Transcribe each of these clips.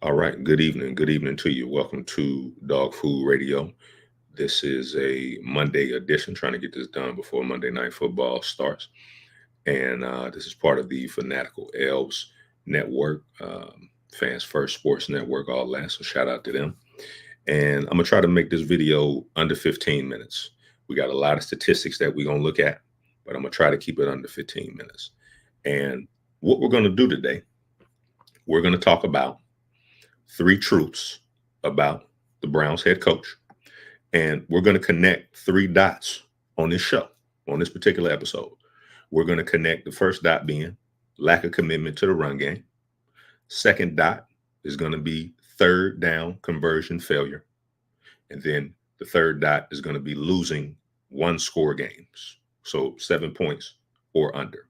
All right. Good evening. Good evening to you. Welcome to Dog Food Radio. This is a Monday edition, trying to get this done before Monday Night Football starts. And this is part of the Fanatical Elves Network, Fans First Sports Network, all that. So shout out to them. And I'm going to try to make this video under 15 minutes. We got a lot of statistics that we're going to look at, but I'm going to try to keep it under 15 minutes. And what we're going to do today, we're going to talk about three truths about the Browns head coach. And we're going to connect three dots on this show, on this particular episode. We're going to connect the first dot being lack of commitment to the run game. Second dot is going to be third down conversion failure. And then the third dot is going to be losing one score games. So 7 points or under.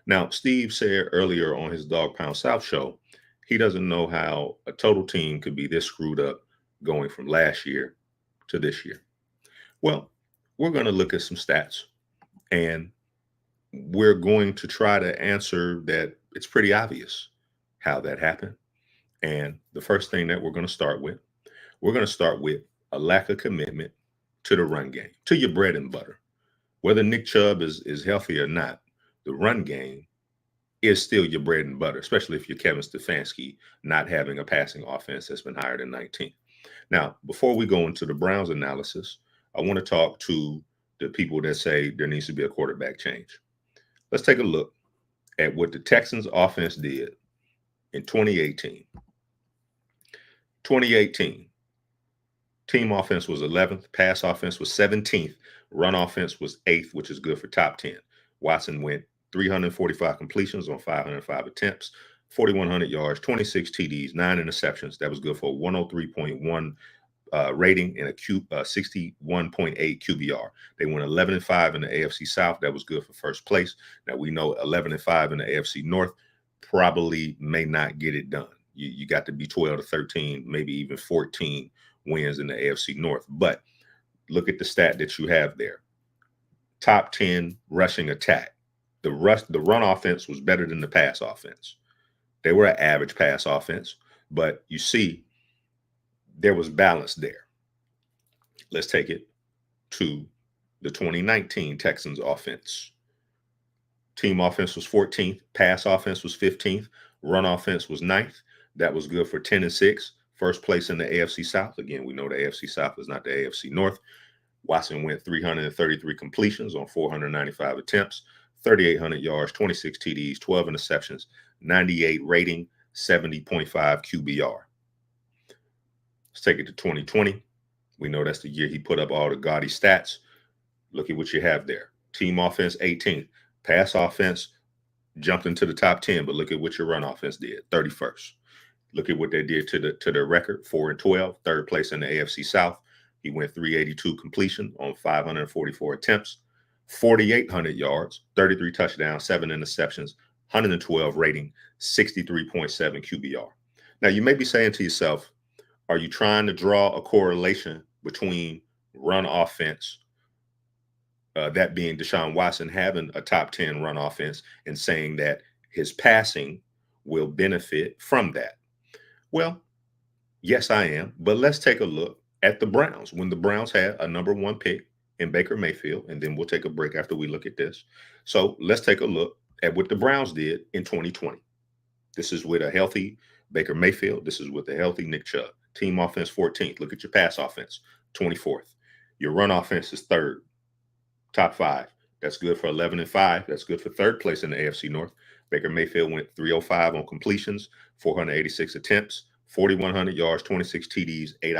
Now, Steve said earlier on his Dog Pound South show, he doesn't know how a total team could be this screwed up going from last year to this year. Well, we're going to look at some stats and we're going to try to answer that. It's pretty obvious how that happened. And the first thing that we're going to start with a lack of commitment to the run game, to your bread and butter. Whether Nick Chubb is healthy or not, the run game is still your bread and butter, especially if you're Kevin Stefanski not having a passing offense that's been higher than 19. Now, before we go into the Browns analysis, I want to talk to the people that say there needs to be a quarterback change. Let's take a look at what the Texans offense did in 2018. 2018, team offense was 11th, pass offense was 17th, run offense was 8th, which is good for top 10. Watson went 345 completions on 505 attempts, 4,100 yards, 26 TDs, 9 interceptions. That was good for a 103.1 rating and a 61.8 QBR. They went 11-5 in the AFC South. That was good for first place. Now we know 11-5 in the AFC North probably may not get it done. You got to be 12-13, maybe even 14 wins in the AFC North. But look at the stat that you have there. Top 10 rushing attack. The run offense was better than the pass offense. They were an average pass offense, but you see there was balance there. Let's take it to the 2019 Texans offense. Team offense was 14th, pass offense was 15th, run offense was 9th. That was good for 10-6, first place in the AFC South. Again, we know the AFC South is not the AFC North. Watson went 333 completions on 495 attempts, 3,800 yards, 26 TDs, 12 interceptions, 98 rating, 70.5 QBR. Let's take it to 2020. We know that's the year he put up all the gaudy stats. Look at what you have there. Team offense, 18th. Pass offense jumped into the top 10, but look at what your run offense did, 31st. Look at what they did to their record, 4-12, third place in the AFC South. He went 382 completion on 544 attempts, 4,800 yards, 33 touchdowns, 7 interceptions, 112 rating, 63.7 QBR. Now, you may be saying to yourself, are you trying to draw a correlation between run offense, that being Deshaun Watson having a top 10 run offense, and saying that his passing will benefit from that? Well, yes, I am. But let's take a look at the Browns. When the Browns had a number 1 pick in Baker Mayfield, and then we'll take a break after we look at this. So let's take a look at what the Browns did in 2020. This is with a healthy Baker Mayfield. This is with a healthy Nick Chubb. Team offense 14th. Look at your pass offense, 24th. Your run offense is 3rd, top 5. That's good for 11-5. That's good for 3rd place in the AFC North. Baker Mayfield went 305 on completions, 486 attempts, 4,100 yards, 26 TDs, 8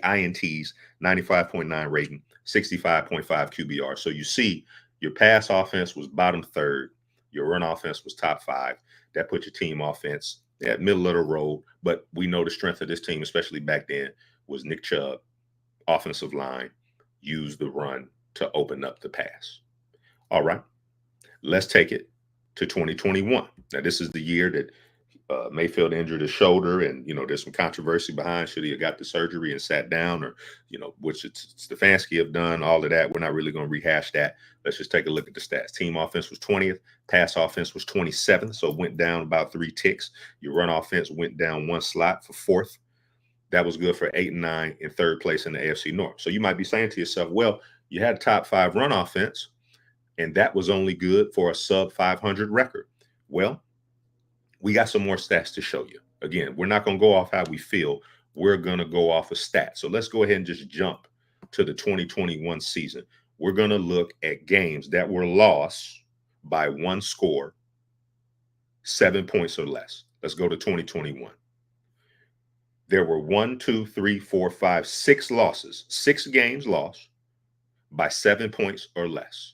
INTs, 95.9 rating, 65.5 QBR. So you see your pass offense was bottom 3rd. Your run offense was top 5. That put your team offense at middle of the road. But we know the strength of this team, especially back then, was Nick Chubb, offensive line, used the run to open up the pass. All right, let's take it to 2021. Now, this is the year that Mayfield injured his shoulder, and there's some controversy behind should he have got the surgery and sat down, or which Stefanski have done. All of that, we're not really going to rehash that. Let's just take a look at the stats. Team offense was 20th, pass offense was 27th, so it went down about 3 ticks. Your run offense went down 1 slot for 4th. That was good for 8 and 9 in 3rd place in the AFC North. So you might be saying to yourself, well, you had a top 5 run offense, and that was only good for a sub 500 record. Well, we got some more stats to show you. Again, we're not going to go off how we feel. We're going to go off of stats. So let's go ahead and just jump to the 2021 season. We're going to look at games that were lost by 1 score, 7 points or less. Let's go to 2021. There were 6 losses, 6 games lost by 7 points or less.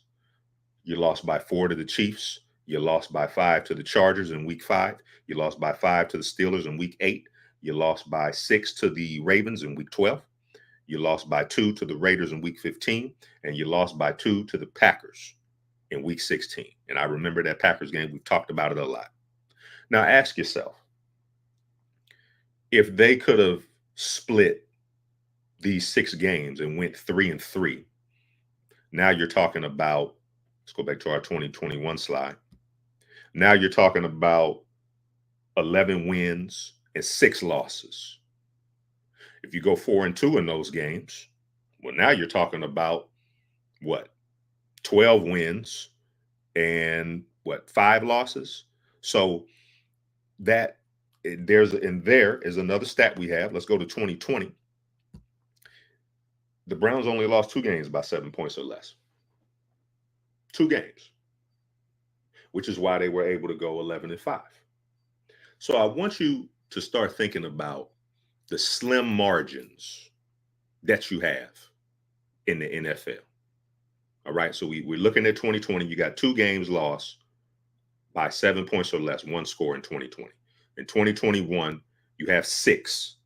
You lost by 4 to the Chiefs. You lost by 5 to the Chargers in week 5. You lost by 5 to the Steelers in week 8. You lost by 6 to the Ravens in week 12. You lost by 2 to the Raiders in week 15. And you lost by 2 to the Packers in week 16. And I remember that Packers game. We've talked about it a lot. Now ask yourself, if they could have split these 6 games and went 3-3, now you're talking about, let's go back to our 2021 slide. Now you're talking about 11 wins and 6 losses. If you go 4-2 in those games, well, now you're talking about what? 12 wins and 5 losses. So there is another stat we have. Let's go to 2020. The Browns only lost 2 games by 7 points or less. 2 games, which is why they were able to go 11-5. So I want you to start thinking about the slim margins that you have in the NFL. All right. So we're looking at 2020. You got 2 games lost by 7 points or less, 1 score in 2020. In 2021, you have 6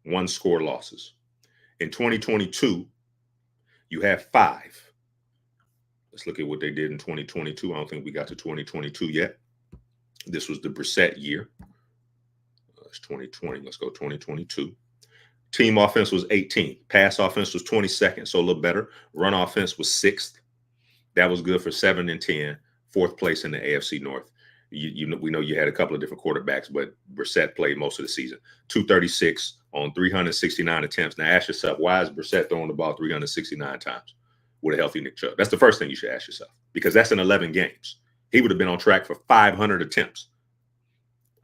1-score losses. In 2022, you have 5. Let's look at what they did in 2022. I don't think we got to 2022 yet. This was the Brissett year. It's 2020. Let's go 2022. Team offense was 18th. Pass offense was 22nd, so a little better. Run offense was 6th. That was good for 7 and 10. 4th place in the AFC North. We know you had a couple of different quarterbacks, but Brissett played most of the season. 236 on 369 attempts. Now ask yourself, why is Brissett throwing the ball 369 times with a healthy Nick Chubb? That's the first thing you should ask yourself, because that's in 11 games. He would have been on track for 500 attempts.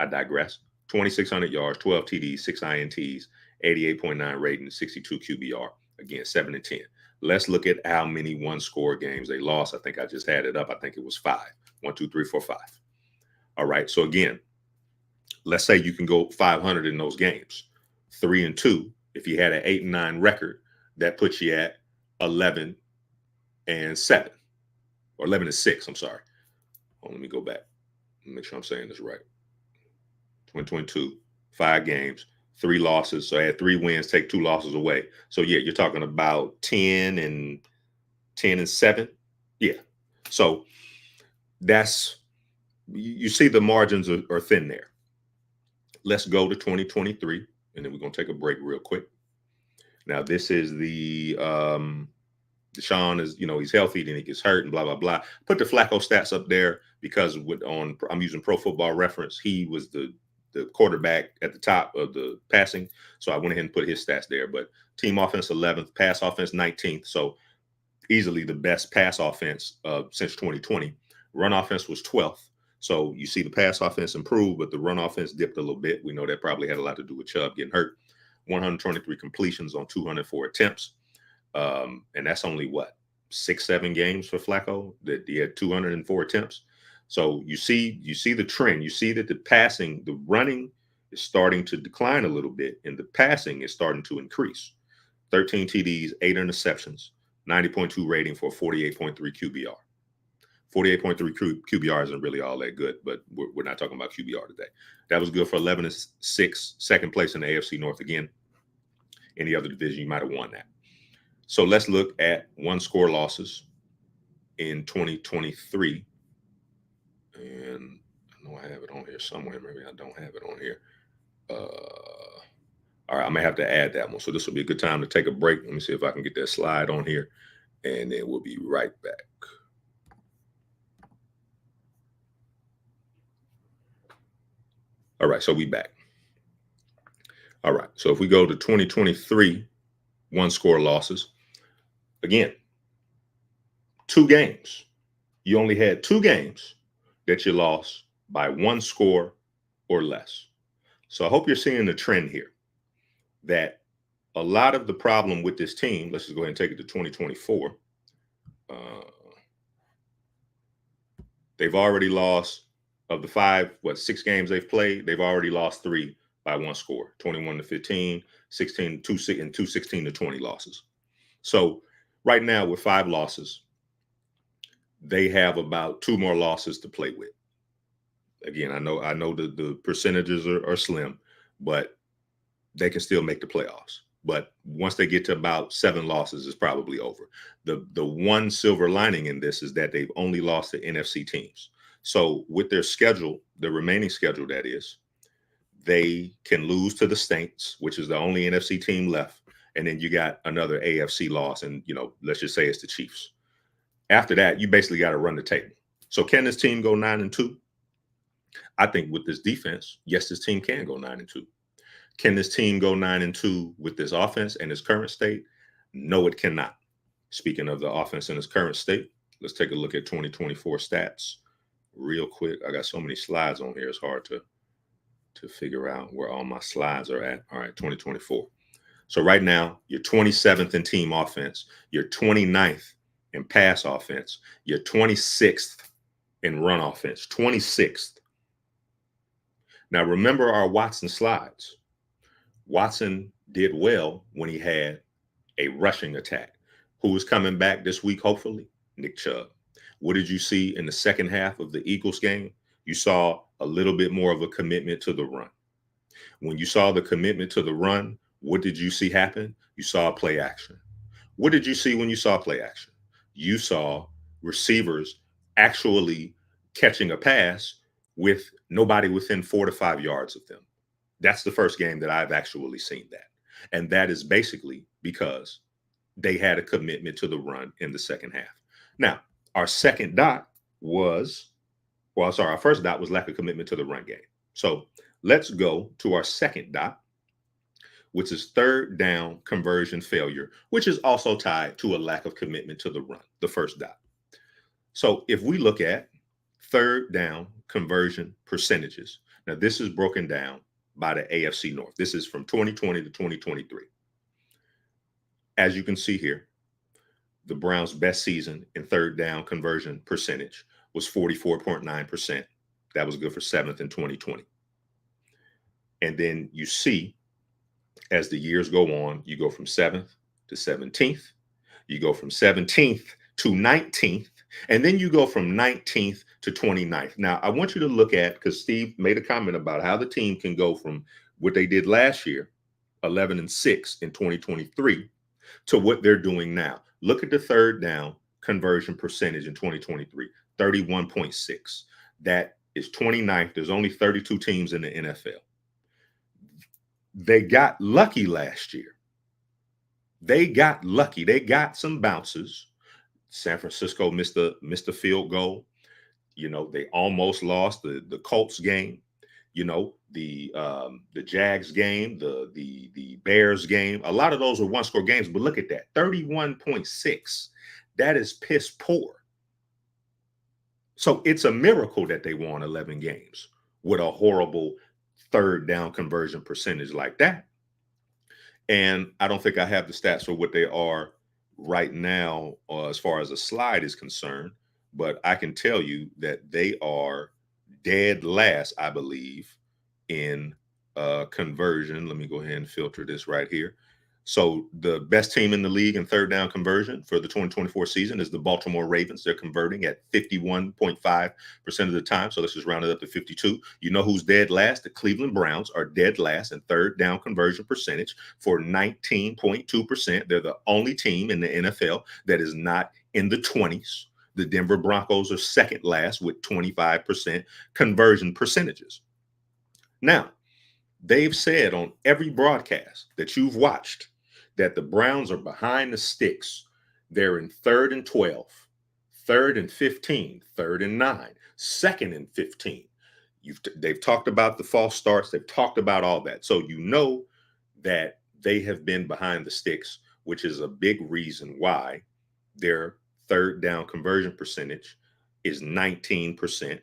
I digress. 2,600 yards, 12 TDs, 6 INTs, 88.9 rating, 62 QBR. Again, 7 and 10. Let's look at how many 1-score games they lost. I think I just had it up. I think it was 5. 1, 2, 3, 4, 5. All right. So again, let's say you can go 500 in those games. 3-2. If you had an 8 and 9 record, that puts you at 11 and 7, or 11 and 6. I'm sorry. Let me go back. Make sure I'm saying this right. 2022, 5 games, 3 losses. So I had 3 wins, take 2 losses away. So yeah, you're talking about 10 and 7. Yeah. So that's, you see the margins are thin there. Let's go to 2023, and then we're going to take a break real quick. Now, this is the Deshaun is, he's healthy, then he gets hurt and blah, blah, blah. Put the Flacco stats up there because I'm using Pro Football Reference. He was the quarterback at the top of the passing. So I went ahead and put his stats there. But team offense 11th, pass offense 19th. So easily the best pass offense since 2020. Run offense was 12th. So you see the pass offense improved, but the run offense dipped a little bit. We know that probably had a lot to do with Chubb getting hurt. 123 completions on 204 attempts. And that's only 6-7 games for Flacco that he had 204 attempts. So you see the trend. You see that the running is starting to decline a little bit, and the passing is starting to increase. 13 TDs, 8 interceptions, 90.2 rating for 48.3 QBR. 48.3 QBR isn't really all that good, but we're not talking about QBR today. That was good for 11 and 6, 2nd place in the AFC North again. Any other division, you might have won that. So let's look at 1-score losses in 2023. And I know know I have it on here somewhere. Maybe I don't have it on here. All right, I may have to add that one. So this will be a good time to take a break. Let me see if I can get that slide on here, and then we'll be right back. All right, so we back. All right, so if we go to 2023 one-score losses, again, 2 games. You only had 2 games that you lost by 1 score or less. So I hope you're seeing the trend here that a lot of the problem with this team, let's just go ahead and take it to 2024. They've already lost, of the 6 games they've played, they've already lost 3 by 1 score, 21-15, 16, 2, and 2, 16-20 losses. So right now with 5 losses, they have about 2 more losses to play with. Again, I know the percentages are slim, but they can still make the playoffs. But once they get to about 7 losses, it's probably over. The one silver lining in this is that they've only lost to NFC teams. So with their schedule, the remaining schedule, that is, they can lose to the Saints, which is the only NFC team left. And then you got another AFC loss. And, let's just say it's the Chiefs. After that, you basically got to run the table. So can this team go 9-2? I think with this defense, yes, this team can go 9-2. Can this team go 9-2 with this offense and its current state? No, it cannot. Speaking of the offense in its current state, let's take a look at 2024 stats real quick. I got so many slides on here. It's hard to figure out where all my slides are at. All right, 2024. So right now, you're 27th in team offense. You're 29th in pass offense. You're 26th in run offense. 26th. Now, remember our Watson slides. Watson did well when he had a rushing attack. Who is coming back this week, hopefully? Nick Chubb. What did you see in the second half of the Eagles game? You saw a little bit more of a commitment to the run. When you saw the commitment to the run, what did you see happen? You saw play action. What did you see when you saw play action? You saw receivers actually catching a pass with nobody within 4 to 5 yards of them. That's the first game that I've actually seen that. And that is basically because they had a commitment to the run in the second half. Now, our second dot was, our first dot was lack of commitment to the run game. So let's go to our second dot, which is third down conversion failure, which is also tied to a lack of commitment to the run, the first dot. So if we look at third down conversion percentages, now this is broken down by the AFC North. This is from 2020 to 2023. As you can see here, the Browns' best season in third down conversion percentage was 44.9%. That was good for 7th in 2020. And then you see, as the years go on, you go from 7th to 17th, you go from 17th to 19th, and then you go from 19th to 29th. Now, I want you to look at, because Steve made a comment about how the team can go from what they did last year, 11-6 in 2023, to what they're doing now. Look at the third down conversion percentage in 2023, 31.6. That is 29th. There's only 32 teams in the NFL. They got lucky last year. They got lucky. They got some bounces. San Francisco missed the field goal. They almost lost the Colts game. The Jags game, the Bears game. A lot of those were one-score games, but look at that, 31.6. That is piss poor. So it's a miracle that they won 11 games with a horrible third down conversion percentage like that. And I don't think I have the stats for what they are right now as far as a slide is concerned, but I can tell you that they are dead last, I believe, in conversion. Let me go ahead and filter this right here. So the best team in the league in third down conversion for the 2024 season is the Baltimore Ravens. They're converting at 51.5% of the time. So let's just round it up to 52. You know who's dead last? The Cleveland Browns are dead last in third down conversion percentage for 19.2%. They're the only team in the NFL that is not in the 20s. The Denver Broncos are second last with 25% conversion percentages. Now, they've said on every broadcast that you've watched that the Browns are behind the sticks. They're in 3rd and 12, 3rd and 15, 3rd and 9, 2nd and 15. They've talked about the false starts. They've talked about all that. So you know that they have been behind the sticks, which is a big reason why their third down conversion percentage is 19%.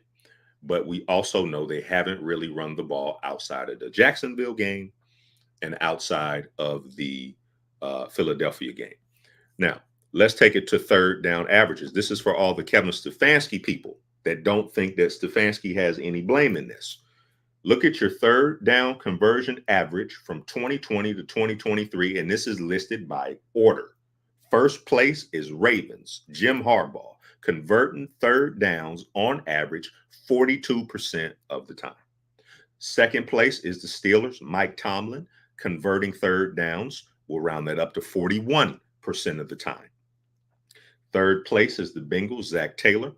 But we also know they haven't really run the ball outside of the Jacksonville game and outside of the Philadelphia game. Now, let's take it to third down averages. This is for all the Kevin Stefanski people that don't think that Stefanski has any blame in this. Look at your third down conversion average from 2020 to 2023, and this is listed by order. First place is Ravens, Jim Harbaugh, converting third downs on average 42% of the time. Second place is the Steelers, Mike Tomlin, converting third downs. We'll round that up to 41% of the time. Third place is the Bengals, Zach Taylor.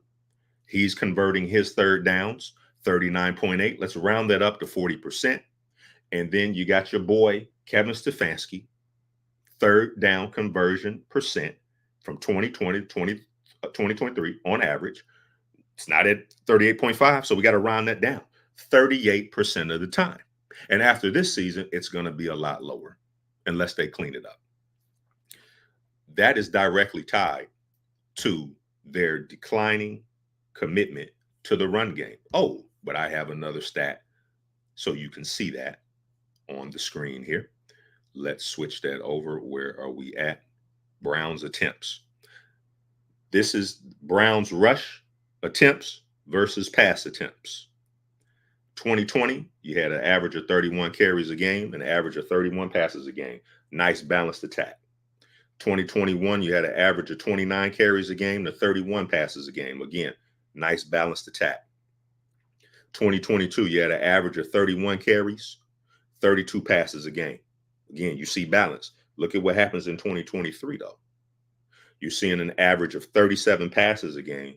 He's converting his third downs, 39.8. Let's round that up to 40%. And then you got your boy, Kevin Stefanski, third down conversion percent from 2020 to 2023 on average. It's not at 38.5, so we got to round that down. 38% of the time. And after this season, it's going to be a lot lower unless they clean it up. That is directly tied to their declining commitment to the run game. Oh, but I have another stat so you can see that on the screen here. Let's switch that over. Where are we at? Browns attempts. This is Browns rush attempts versus pass attempts. 2020, you had an average of 31 carries a game and an average of 31 passes a game. Nice balanced attack. 2021, you had an average of 29 carries a game to 31 passes a game. Again, nice balanced attack. 2022, you had an average of 31 carries, 32 passes a game. Again, you see balance. Look at what happens in 2023, though. You're seeing an average of 37 passes a game,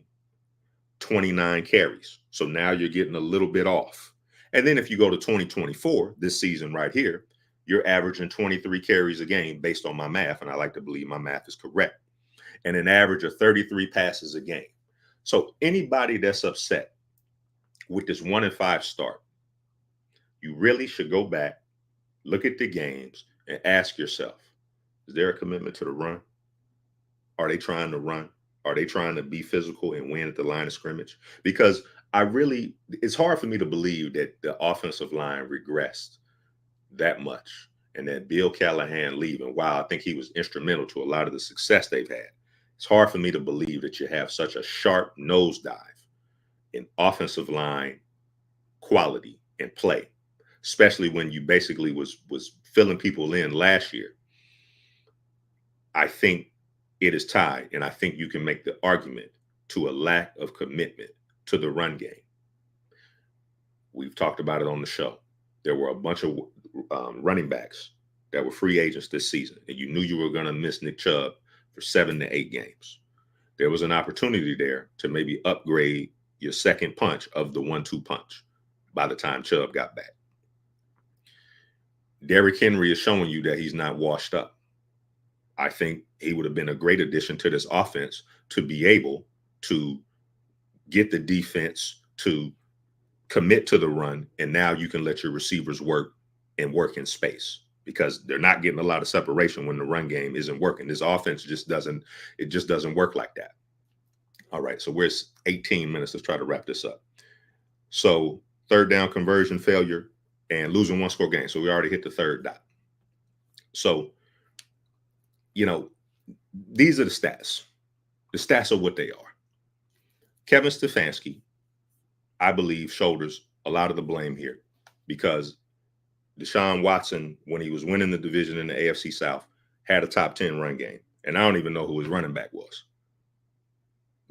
29 carries. So now you're getting a little bit off. And then if you go to 2024, this season right here, you're averaging 23 carries a game based on my math. And I like to believe my math is correct. And an average of 33 passes a game. So anybody that's upset with this 1-5 start, you really should go back, look at the games, and ask yourself, is there a commitment to the run? Are they trying to run? Are they trying to be physical and win at the line of scrimmage? Because it's hard for me to believe that the offensive line regressed that much and that Bill Callahan leaving, while I think he was instrumental to a lot of the success they've had, it's hard for me to believe that you have such a sharp nosedive in offensive line quality and play, especially when you basically was filling people in last year. I think it is tied, and I think you can make the argument to a lack of commitment to the run game. We've talked about it on the show. There were a bunch of running backs that were free agents this season, and you knew you were going to miss Nick Chubb for 7 to 8 games. There was an opportunity there to maybe upgrade your second punch of the 1-2 punch by the time Chubb got back. Derrick Henry is showing you that he's not washed up. I think he would have been a great addition to this offense to be able to get the defense to commit to the run, and now you can let your receivers work in space because they're not getting a lot of separation when the run game isn't working. This offense just doesn't work like that. All right, so we're 18 minutes. Let's try to wrap this up. So third down conversion failure and losing 1-score game. So we already hit the third dot. So, these are the stats. The stats are what they are. Kevin Stefanski, I believe, shoulders a lot of the blame here because Deshaun Watson, when he was winning the division in the AFC South, had a top 10 run game. And I don't even know who his running back was.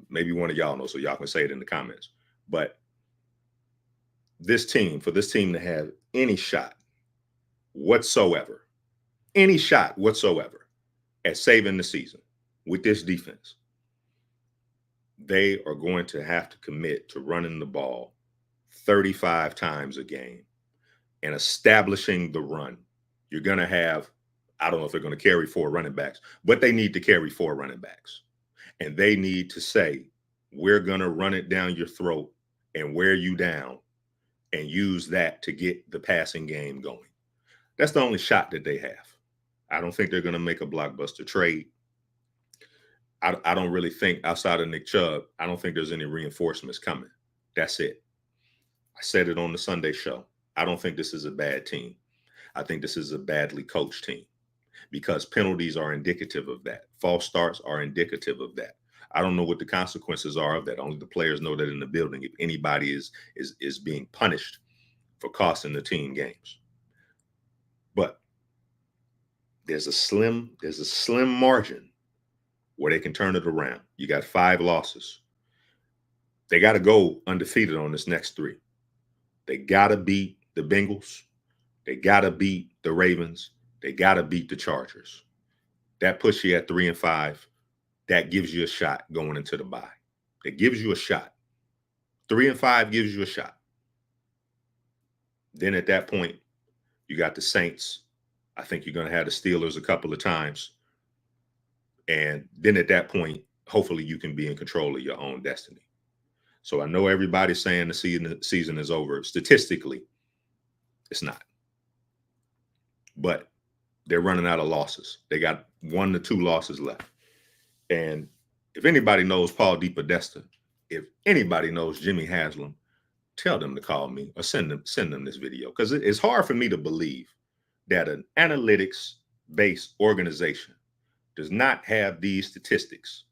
Maybe one of y'all know, so y'all can say it in the comments. But for this team to have any shot whatsoever at saving the season with this defense, they are going to have to commit to running the ball 35 times a game and establishing the run. You're going to have, I don't know if they're going to carry 4 running backs, but they need to carry 4 running backs. And they need to say, we're going to run it down your throat and wear you down and use that to get the passing game going. That's the only shot that they have. I don't think they're going to make a blockbuster trade. I don't really think, outside of Nick Chubb, I don't think there's any reinforcements coming. That's it. I said it on the Sunday show. I don't think this is a bad team. I think this is a badly coached team because penalties are indicative of that. False starts are indicative of that. I don't know what the consequences are of that. Only the players know that in the building, if anybody is being punished for costing the team games. But there's a slim margin where they can turn it around. You got 5 losses. They got to go undefeated on this next 3. They got to beat the Bengals. They got to beat the Ravens. They got to beat the Chargers. That puts you at 3-5. That gives you a shot going into the bye. It gives you a shot. 3-5 gives you a shot. Then at that point, you got the Saints. I think you're going to have the Steelers a couple of times. And then at that point, hopefully you can be in control of your own destiny. So I know everybody's saying the season is over. Statistically, it's not. But they're running out of losses. They got 1 to 2 losses left. And if anybody knows Paul DePodesta, if anybody knows Jimmy Haslam, tell them to call me or send them this video, because it's hard for me to believe that an analytics-based organization does not have these statistics,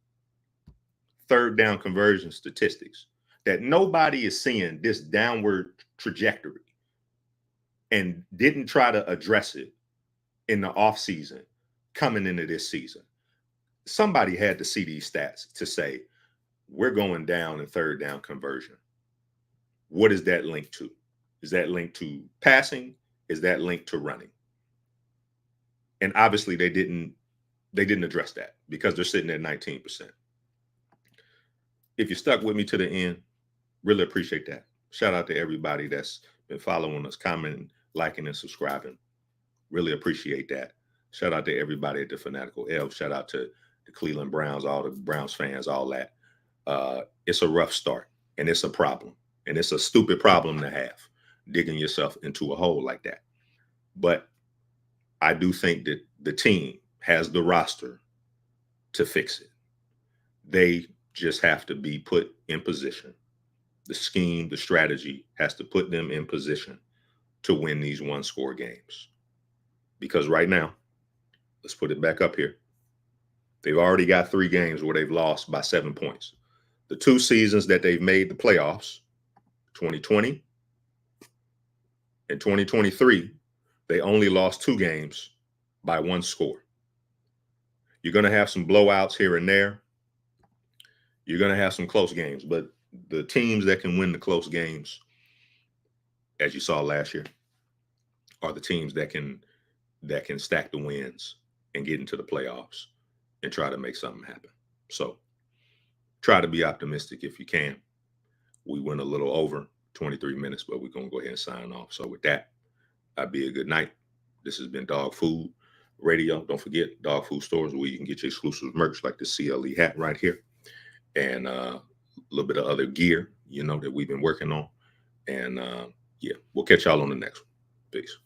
3rd down conversion statistics, that nobody is seeing this downward trajectory and didn't try to address it in the offseason coming into this season. Somebody had to see these stats to say, we're going down in 3rd down conversion. What is that linked to? Is that linked to passing? Is that linked to running? And obviously they didn't address that because they're sitting at 19%. If you stuck with me to the end, really appreciate that. Shout out to everybody that's been following us, commenting, liking, and subscribing. Really appreciate that. Shout out to everybody at the Fanatical Elf. Shout out to the Cleveland Browns, all the Browns fans, all that. It's a rough start, and it's a problem. And it's a stupid problem to have, digging yourself into a hole like that. But I do think that the team has the roster to fix it. They just have to be put in position. The scheme, the strategy has to put them in position to win these 1-score games. Because right now, let's put it back up here. They've already got 3 games where they've lost by 7 points. The 2 seasons that they've made the playoffs, 2020 and 2023, they only lost 2 games by 1 score. You're going to have some blowouts here and there. You're going to have some close games, but the teams that can win the close games, as you saw last year, are the teams that can stack the wins and get into the playoffs and try to make something happen. So try to be optimistic if you can. We went a little over 23 minutes, but we're going to go ahead and sign off. So with that, I'll be a good night. This has been Dog Food Radio. Don't forget, Dog Food Stores, where you can get your exclusive merch like the CLE hat right here, and a little bit of other gear, that we've been working on. And yeah, we'll catch y'all on the next one. Peace.